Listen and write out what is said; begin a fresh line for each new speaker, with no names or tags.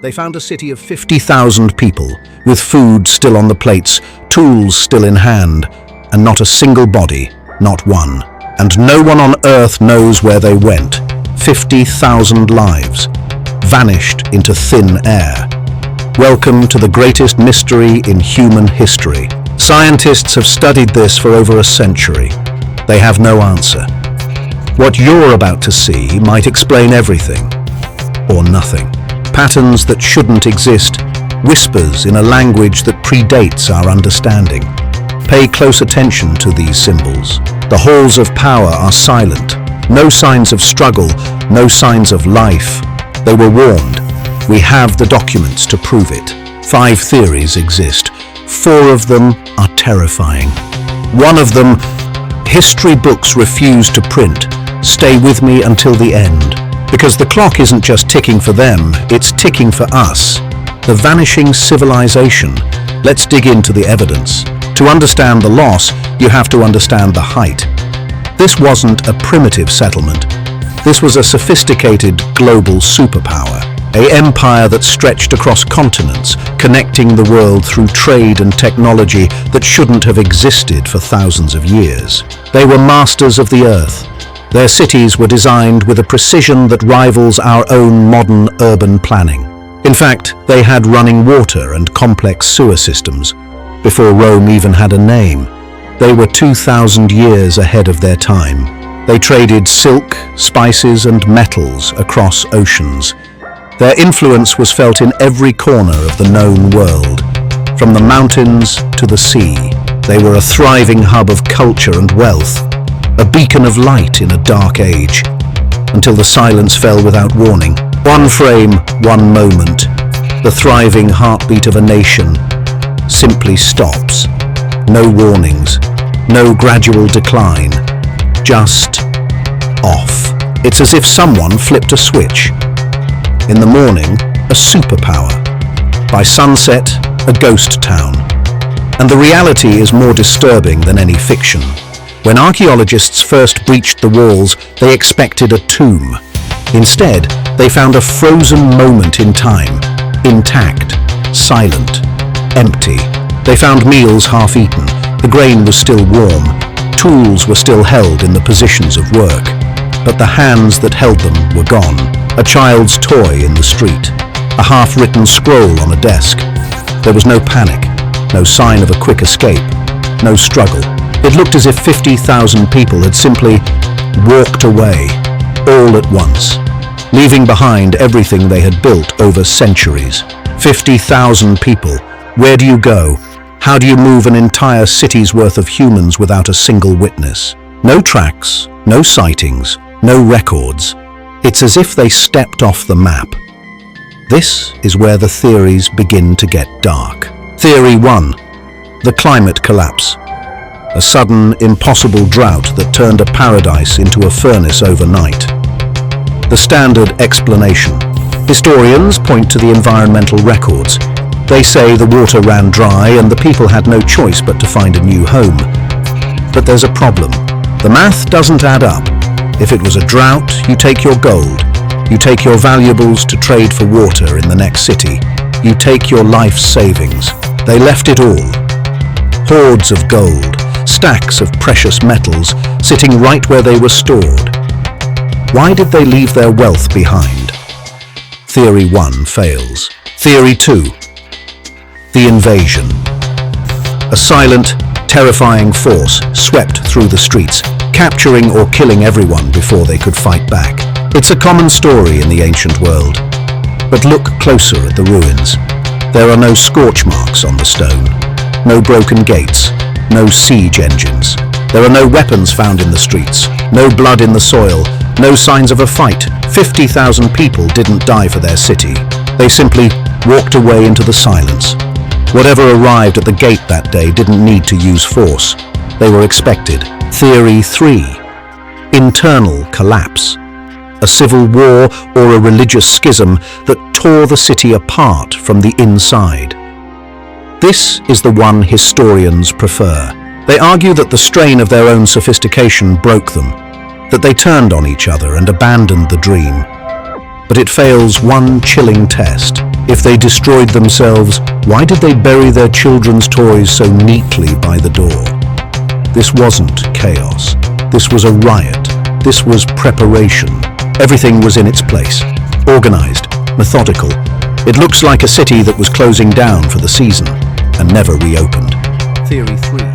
They found a city of 50,000 people, with food still on the plates, tools still in hand, and not a single body, not one. And no one on Earth knows where they went. 50,000 lives, vanished into thin air. Welcome to the greatest mystery in human history. Scientists have studied this for over a century. They have no answer. What you're about to see might explain everything, or nothing. Patterns that shouldn't exist, whispers in a language that predates our understanding. Pay close attention to these symbols. The halls of power are silent. No signs of struggle, no signs of life. They were warned. We have the documents to prove it. 5 theories exist. 4 of them are terrifying. One of them, history books refuse to print. Stay with me until the end. Because the clock isn't just ticking for them, it's ticking for us. The vanishing civilization. Let's dig into the evidence. To understand the loss, you have to understand the height. This wasn't a primitive settlement. This was a sophisticated global superpower. An empire that stretched across continents, connecting the world through trade and technology that shouldn't have existed for thousands of years. They were masters of the earth. Their cities were designed with a precision that rivals our own modern urban planning. In fact, they had running water and complex sewer systems before Rome even had a name. They were 2,000 years ahead of their time. They traded silk, spices, and metals across oceans. Their influence was felt in every corner of the known world, from the mountains to the sea. They were a thriving hub of culture and wealth, a beacon of light in a dark age, until the silence fell without warning. One frame, one moment. The thriving heartbeat of a nation simply stops. No warnings, no gradual decline, just off. It's as if someone flipped a switch. In the morning, a superpower. By sunset, a ghost town. And the reality is more disturbing than any fiction. When archaeologists first breached the walls, they expected a tomb. Instead, they found a frozen moment in time, intact, silent, empty. They found meals half-eaten, the grain was still warm, tools were still held in the positions of work, but the hands that held them were gone. A child's toy in the street, a half-written scroll on a desk. There was no panic, no sign of a quick escape, no struggle. It looked as if 50,000 people had simply walked away, all at once, leaving behind everything they had built over centuries. 50,000 people. Where do you go? How do you move an entire city's worth of humans without a single witness? No tracks, no sightings, no records. It's as if they stepped off the map. This is where the theories begin to get dark. Theory 1. The climate collapse. A sudden, impossible drought that turned a paradise into a furnace overnight. The standard explanation. Historians point to the environmental records. They say the water ran dry and the people had no choice but to find a new home. But there's a problem. The math doesn't add up. If it was a drought, you take your gold. You take your valuables to trade for water in the next city. You take your life savings. They left it all. Hoards of gold, stacks of precious metals, sitting right where they were stored. Why did they leave their wealth behind? Theory 1 fails. Theory 2. The invasion. A silent, terrifying force swept through the streets, capturing or killing everyone before they could fight back. It's a common story in the ancient world. But look closer at the ruins. There are no scorch marks on the stone, no broken gates, no siege engines. There are no weapons found in the streets, no blood in the soil, no signs of a fight. 50,000 people didn't die for their city. They simply walked away into the silence. Whatever arrived at the gate that day didn't need to use force. They were expected. Theory 3. Internal collapse. A civil war or a religious schism that tore the city apart from the inside. This is the one historians prefer. They argue that the strain of their own sophistication broke them, that they turned on each other and abandoned the dream. But it fails one chilling test. If they destroyed themselves, why did they bury their children's toys so neatly by the door? This wasn't chaos. This was a riot. This was preparation. Everything was in its place, organized, methodical. It looks like a city that was closing down for the season and never reopened. Theory 3.